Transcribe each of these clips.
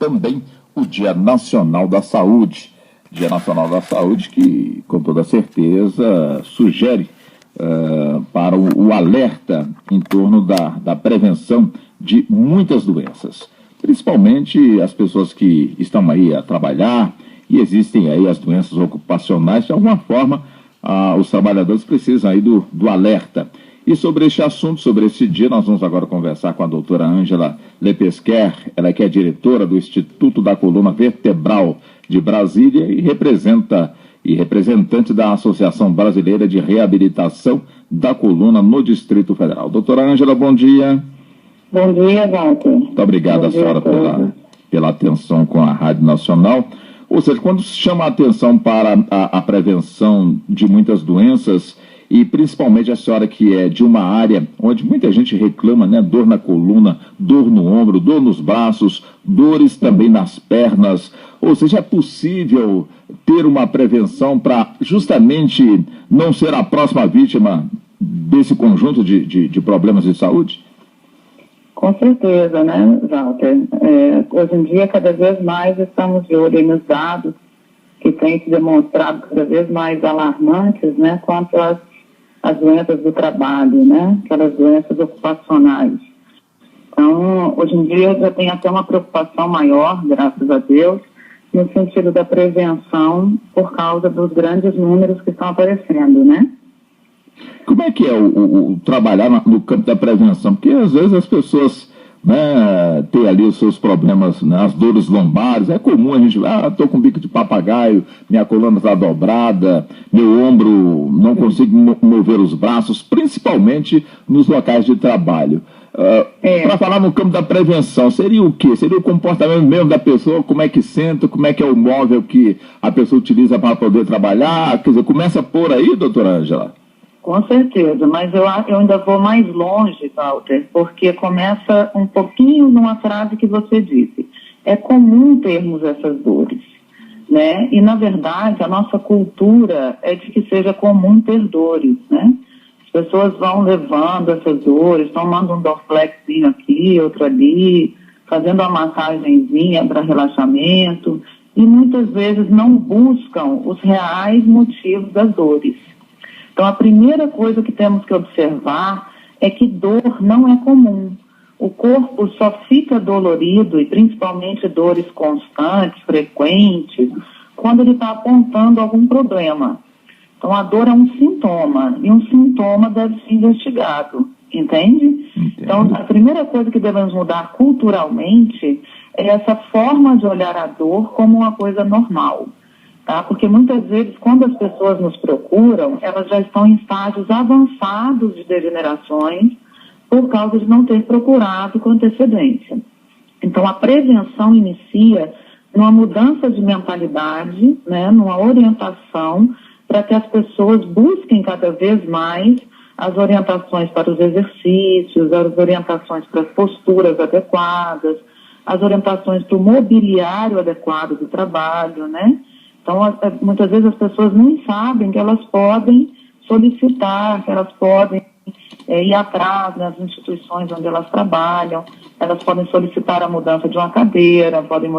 também o Dia Nacional da Saúde. Dia Nacional da Saúde que, com toda certeza, sugere para o alerta em torno da prevenção de muitas doenças. Principalmente as pessoas que estão aí a trabalhar, e existem aí as doenças ocupacionais. De alguma forma, os trabalhadores precisam aí do alerta. E sobre este assunto, sobre esse dia, nós vamos agora conversar com a doutora Ângela Lepesquer, ela que é diretora do Instituto da Coluna Vertebral de Brasília e representante da Associação Brasileira de Reabilitação da Coluna no Distrito Federal. Doutora Ângela, bom dia. Bom dia, Walter. Muito obrigado a senhora pela atenção com a Rádio Nacional. Ou seja, quando se chama a atenção para a prevenção de muitas doenças, e principalmente a senhora que é de uma área onde muita gente reclama, né? Dor na coluna, dor no ombro, dor nos braços, dores também nas pernas. Ou seja, é possível ter uma prevenção para justamente não ser a próxima vítima desse conjunto de problemas de saúde? Com certeza, né, Walter? Hoje em dia, cada vez mais estamos de olho nos dados que têm se demonstrado cada vez mais alarmantes, né, quanto às doenças do trabalho, né, aquelas doenças ocupacionais. Então, hoje em dia já tem até uma preocupação maior, graças a Deus, no sentido da prevenção por causa dos grandes números que estão aparecendo, né? Como é que é o trabalhar no campo da prevenção? Porque às vezes as pessoas, né, têm ali os seus problemas, né, as dores lombares. É comum a gente, estou com bico de papagaio, minha coluna está dobrada, meu ombro, não consigo mover os braços, principalmente nos locais de trabalho. Para falar no campo da prevenção, seria o quê? Seria o comportamento mesmo da pessoa, como é que senta, como é que é o móvel que a pessoa utiliza para poder trabalhar? Quer dizer, começa por aí, doutora Ângela? Com certeza, mas eu ainda vou mais longe, Walter, porque começa um pouquinho numa frase que você disse. É comum termos essas dores, né? E, na verdade, a nossa cultura é de que seja comum ter dores, né? As pessoas vão levando essas dores, tomando um Dorflexinho aqui, outro ali, fazendo uma massagenzinha para relaxamento, e muitas vezes não buscam os reais motivos das dores. Então, a primeira coisa que temos que observar é que dor não é comum. O corpo só fica dolorido, e principalmente dores constantes, frequentes, quando ele está apontando algum problema. Então, a dor é um sintoma, e um sintoma deve ser investigado, entende? Então, a primeira coisa que devemos mudar culturalmente é essa forma de olhar a dor como uma coisa normal. Tá? Porque muitas vezes, quando as pessoas nos procuram, elas já estão em estágios avançados de degenerações por causa de não ter procurado com antecedência. Então, a prevenção inicia numa mudança de mentalidade, né, numa orientação para que as pessoas busquem cada vez mais as orientações para os exercícios, as orientações para as posturas adequadas, as orientações para o mobiliário adequado do trabalho, né? Então, muitas vezes as pessoas nem sabem que elas podem solicitar, que elas podem ir atrás nas instituições onde elas trabalham, elas podem solicitar a mudança de uma cadeira, podem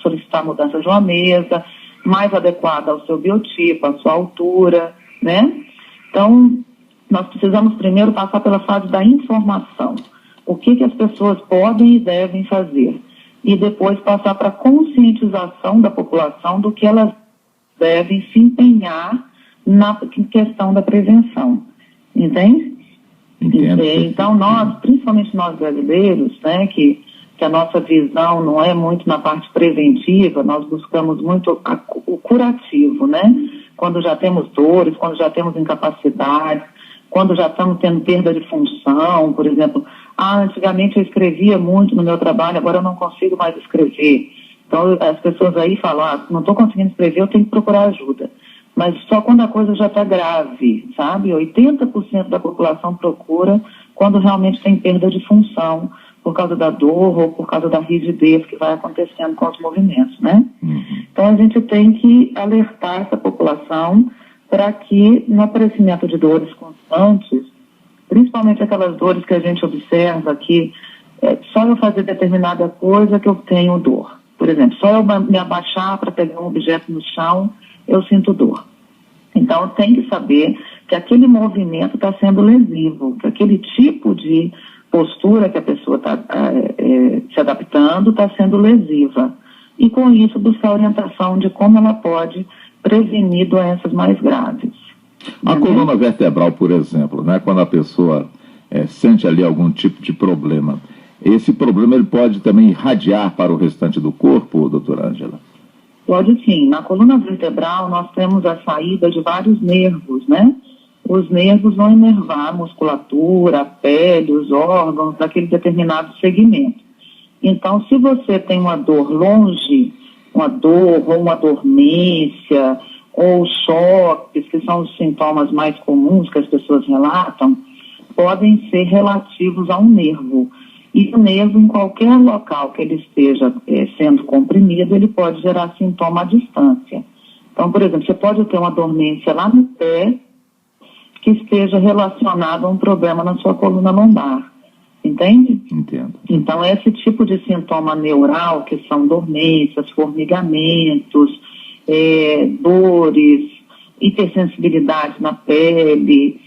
solicitar a mudança de uma mesa, mais adequada ao seu biotipo, à sua altura, né? Então, nós precisamos primeiro passar pela fase da informação. O que as pessoas podem e devem fazer. E depois passar para a conscientização da população do que elas devem se empenhar na questão da prevenção. Entende? Entendo. Então, nós, principalmente nós brasileiros, né, que a nossa visão não é muito na parte preventiva, nós buscamos muito o curativo, né? Quando já temos dores, quando já temos incapacidades, quando já estamos tendo perda de função, por exemplo. Antigamente eu escrevia muito no meu trabalho, agora eu não consigo mais escrever. Então as pessoas aí falam, não estou conseguindo escrever, eu tenho que procurar ajuda. Mas só quando a coisa já está grave, sabe? 80% da população procura quando realmente tem perda de função, por causa da dor ou por causa da rigidez que vai acontecendo com os movimentos, né? Então a gente tem que alertar essa população para que no aparecimento de dores constantes, principalmente aquelas dores que a gente observa que só eu fazer determinada coisa que eu tenho dor. Por exemplo, só eu me abaixar para pegar um objeto no chão, eu sinto dor. Então, tem que saber que aquele movimento está sendo lesivo, que aquele tipo de postura que a pessoa está se adaptando está sendo lesiva. E, com isso, buscar orientação de como ela pode prevenir doenças mais graves. A coluna vertebral, por exemplo, né, quando a pessoa sente ali algum tipo de problema, esse problema ele pode também irradiar para o restante do corpo, doutora Ângela? Pode sim. Na coluna vertebral nós temos a saída de vários nervos, né? Os nervos vão inervar a musculatura, a pele, os órgãos daquele determinado segmento. Então, se você tem uma dor longe, uma dor ou uma dormência, ou choques, que são os sintomas mais comuns que as pessoas relatam, podem ser relativos a um nervo. E o nervo, em qualquer local que ele esteja sendo comprimido, ele pode gerar sintoma à distância. Então, por exemplo, você pode ter uma dormência lá no pé que esteja relacionado a um problema na sua coluna lombar. Entende? Entendo. Então, esse tipo de sintoma neural, que são dormências, formigamentos, dores, hipersensibilidade na pele,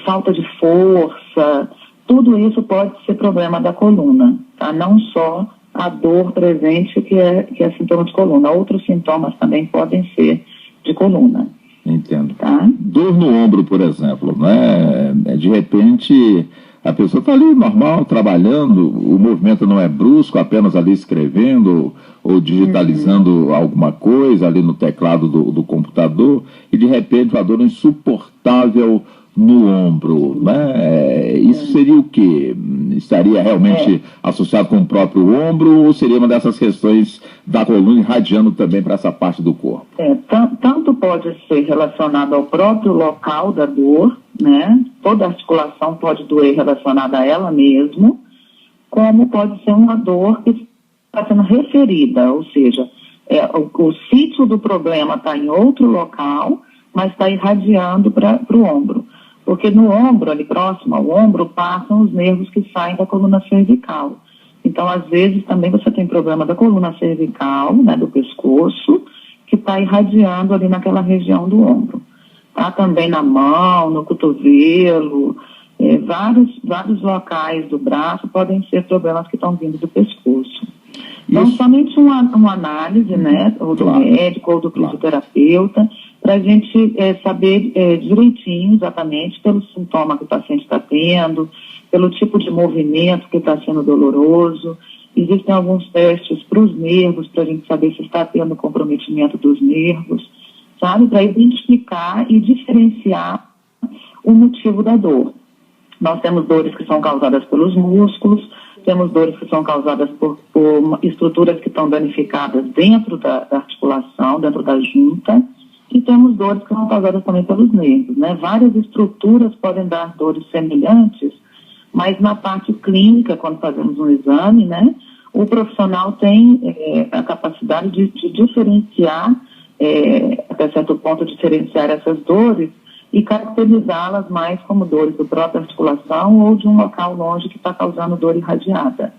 falta de força, tudo isso pode ser problema da coluna, tá? Não só a dor presente que é sintoma de coluna. Outros sintomas também podem ser de coluna. Entendo. Tá? Dor no ombro, por exemplo, né? De repente a pessoa está ali normal, trabalhando, o movimento não é brusco, apenas ali escrevendo ou digitalizando alguma coisa ali no teclado do computador, e de repente uma dor insuportável no ombro, né? Isso seria o quê? Estaria realmente associado com o próprio ombro, ou seria uma dessas questões da coluna irradiando também para essa parte do corpo? Tanto pode ser relacionado ao próprio local da dor, né? Toda articulação pode doer relacionada a ela mesmo, como pode ser uma dor que está sendo referida, ou seja, o sítio do problema está em outro local, mas está irradiando para o ombro. Porque no ombro, ali próximo ao ombro, passam os nervos que saem da coluna cervical. Então, às vezes, também você tem problema da coluna cervical, né, do pescoço, que está irradiando ali naquela região do ombro. Tá? Também na mão, no cotovelo, vários locais do braço podem ser problemas que estão vindo do pescoço. Então, somente uma análise, né, ou do médico ou do fisioterapeuta, para a gente saber direitinho, exatamente, pelo sintoma que o paciente está tendo, pelo tipo de movimento que está sendo doloroso. Existem alguns testes para os nervos, para a gente saber se está tendo comprometimento dos nervos, sabe? Para identificar e diferenciar o motivo da dor. Nós temos dores que são causadas pelos músculos, temos dores que são causadas por estruturas que estão danificadas dentro da articulação, dentro da junta, e temos dores que são causadas também pelos nervos, né? Várias estruturas podem dar dores semelhantes, mas na parte clínica, quando fazemos um exame, né, o profissional tem a capacidade de diferenciar, até certo ponto, diferenciar essas dores e caracterizá-las mais como dores da própria articulação ou de um local longe que está causando dor irradiada.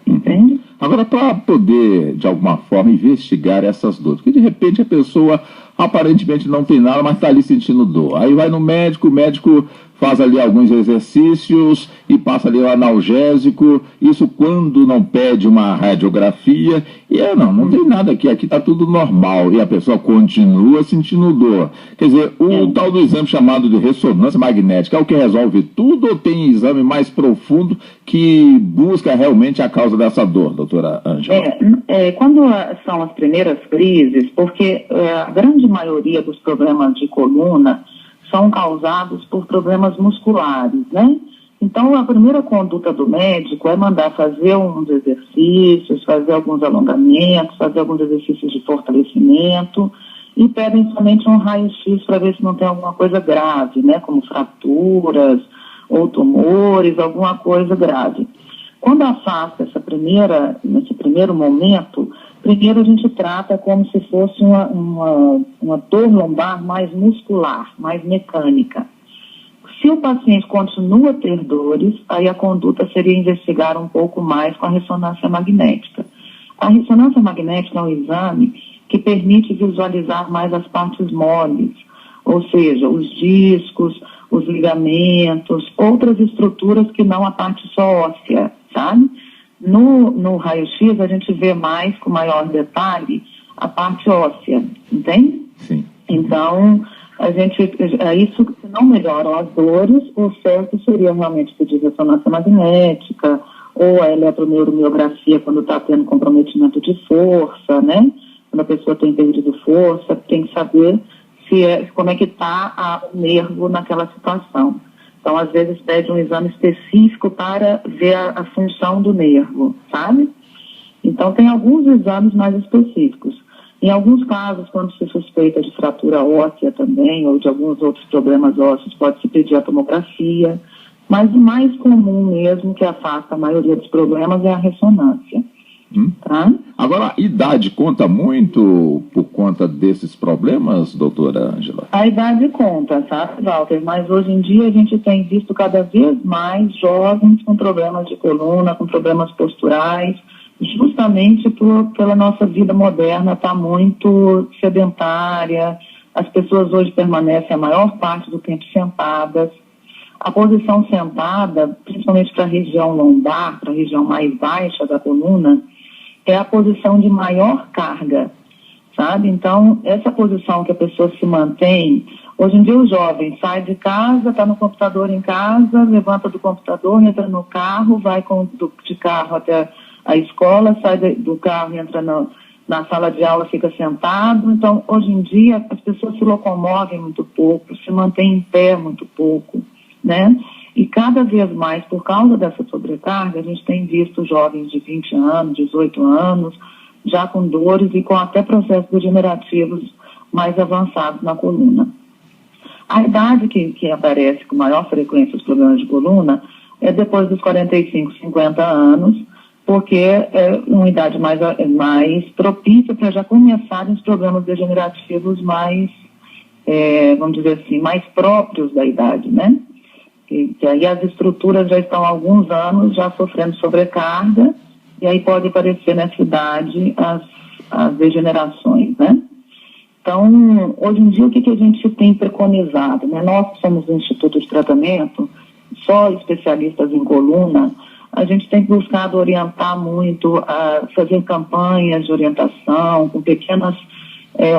Entende? Agora, para poder, de alguma forma, investigar essas dores, porque de repente a pessoa aparentemente não tem nada, mas está ali sentindo dor. Aí vai no médico, o médico faz ali alguns exercícios e passa ali o analgésico, isso quando não pede uma radiografia, e não tem nada aqui está tudo normal, e a pessoa continua sentindo dor. Quer dizer, o tal do exame chamado de ressonância magnética é o que resolve tudo, ou tem exame mais profundo que busca realmente a causa dessa dor, doutora Ângela? Quando são as primeiras crises, porque a grande maioria dos problemas de coluna são causados por problemas musculares, né? Então, a primeira conduta do médico é mandar fazer uns exercícios, fazer alguns alongamentos, fazer alguns exercícios de fortalecimento e pedem somente um raio-x para ver se não tem alguma coisa grave, né? Como fraturas ou tumores, alguma coisa grave. Quando afasta nesse primeiro momento, primeiro a gente trata como se fosse uma dor lombar mais muscular, mais mecânica. Se o paciente continua a ter dores, aí a conduta seria investigar um pouco mais com a ressonância magnética. A ressonância magnética é um exame que permite visualizar mais as partes moles, ou seja, os discos, os ligamentos, outras estruturas que não a parte só óssea, sabe? No raio-x a gente vê mais, com maior detalhe, a parte óssea, entende? Sim. Então, isso, se não melhoram as dores, o certo seria realmente pedir ressonância magnética, ou a eletroneuromiografia quando está tendo comprometimento de força, né? Quando a pessoa tem perdido força, tem que saber como é que está o nervo naquela situação. Então, às vezes, pede um exame específico para ver a função do nervo, sabe? Então, tem alguns exames mais específicos. Em alguns casos, quando se suspeita de fratura óssea também, ou de alguns outros problemas ósseos, pode-se pedir a tomografia. Mas o mais comum mesmo, que afasta a maioria dos problemas, é a ressonância. Tá? Agora, a idade conta muito por conta desses problemas, doutora Ângela? A idade conta, sabe, Walter? Mas hoje em dia a gente tem visto cada vez mais jovens com problemas de coluna, com problemas posturais, justamente pela nossa vida moderna estar muito sedentária. As pessoas hoje permanecem a maior parte do tempo sentadas. A posição sentada, principalmente para a região lombar, para a região mais baixa da coluna, é a posição de maior carga, sabe? Então, essa posição que a pessoa se mantém, hoje em dia o jovem sai de casa, está no computador em casa, levanta do computador, entra no carro, vai de carro até a escola, sai do carro, entra na sala de aula, fica sentado. Então, hoje em dia, as pessoas se locomovem muito pouco, se mantêm em pé muito pouco, né? E cada vez mais, por causa dessa sobrecarga, a gente tem visto jovens de 20 anos, 18 anos, já com dores e com até processos degenerativos mais avançados na coluna. A idade que aparece com maior frequência os problemas de coluna é depois dos 45, 50 anos, porque é uma idade mais propícia para já começarem os problemas degenerativos mais, vamos dizer assim, mais próprios da idade, né? Que aí as estruturas já estão há alguns anos já sofrendo sobrecarga, e aí pode aparecer nessa idade as degenerações, né? Então, hoje em dia, o que a gente tem preconizado, né? Nós somos um instituto de tratamento, só especialistas em coluna, a gente tem buscado orientar muito, fazer campanhas de orientação, com pequenas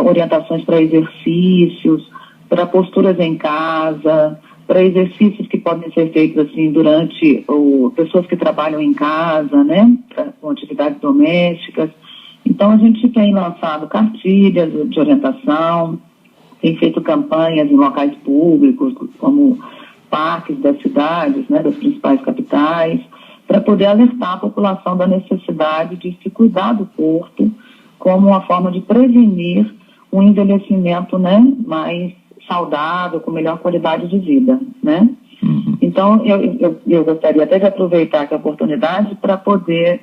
orientações para exercícios, para posturas em casa, para exercícios que podem ser feitos assim durante pessoas que trabalham em casa, né, com atividades domésticas. Então a gente tem lançado cartilhas de orientação, tem feito campanhas em locais públicos, como parques das cidades, né, das principais capitais, para poder alertar a população da necessidade de se cuidar do corpo como uma forma de prevenir um envelhecimento, né, mais saudável, com melhor qualidade de vida, né? Então, eu gostaria até de aproveitar aqui a oportunidade para poder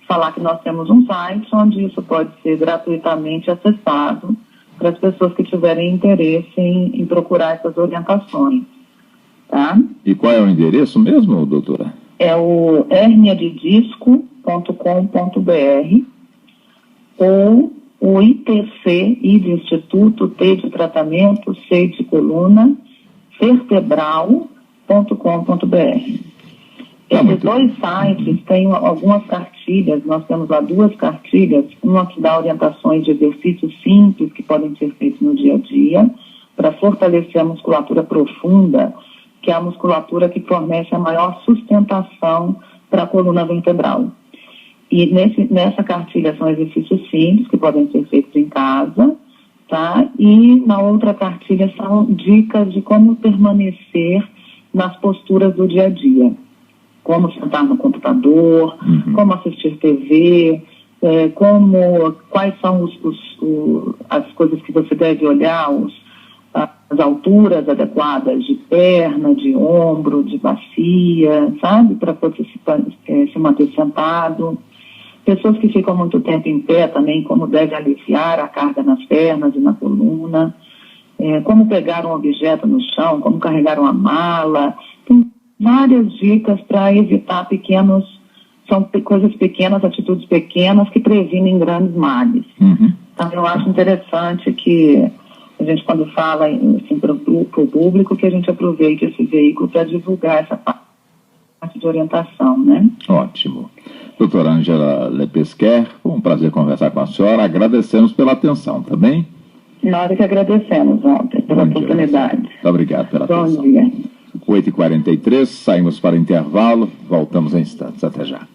falar que nós temos um site onde isso pode ser gratuitamente acessado para as pessoas que tiverem interesse em procurar essas orientações, tá? E qual é o endereço mesmo, doutora? É o herniadedisco.com.br ou o ITC, I de Instituto, T de Tratamento, C de Coluna, vertebral.com.br. Esses dois sites têm algumas cartilhas, nós temos lá 2 cartilhas, uma que dá orientações de exercícios simples que podem ser feitos no dia a dia, para fortalecer a musculatura profunda, que é a musculatura que fornece a maior sustentação para a coluna vertebral. E nessa cartilha são exercícios simples que podem ser feitos em casa, tá? E na outra cartilha são dicas de como permanecer nas posturas do dia a dia. Como sentar no computador, como assistir TV, quais são as coisas que você deve olhar, as alturas adequadas de perna, de ombro, de bacia, sabe? Para poder se manter sentado. Pessoas que ficam muito tempo em pé também, como deve aliviar a carga nas pernas e na coluna. Como pegar um objeto no chão, como carregar uma mala. Tem várias dicas para evitar pequenos são coisas pequenas, atitudes pequenas que previnem grandes males. Então, eu acho interessante que a gente, quando fala assim, para o público, que a gente aproveite esse veículo para divulgar essa parte de orientação, né? Ótimo. Doutora Ângela Lepesquer, foi um prazer conversar com a senhora. Agradecemos pela atenção, tá bem? Nós que agradecemos, Walter, pela oportunidade. Muito obrigado pela atenção. Bom dia. 8h43, saímos para o intervalo, voltamos em instantes. Até já.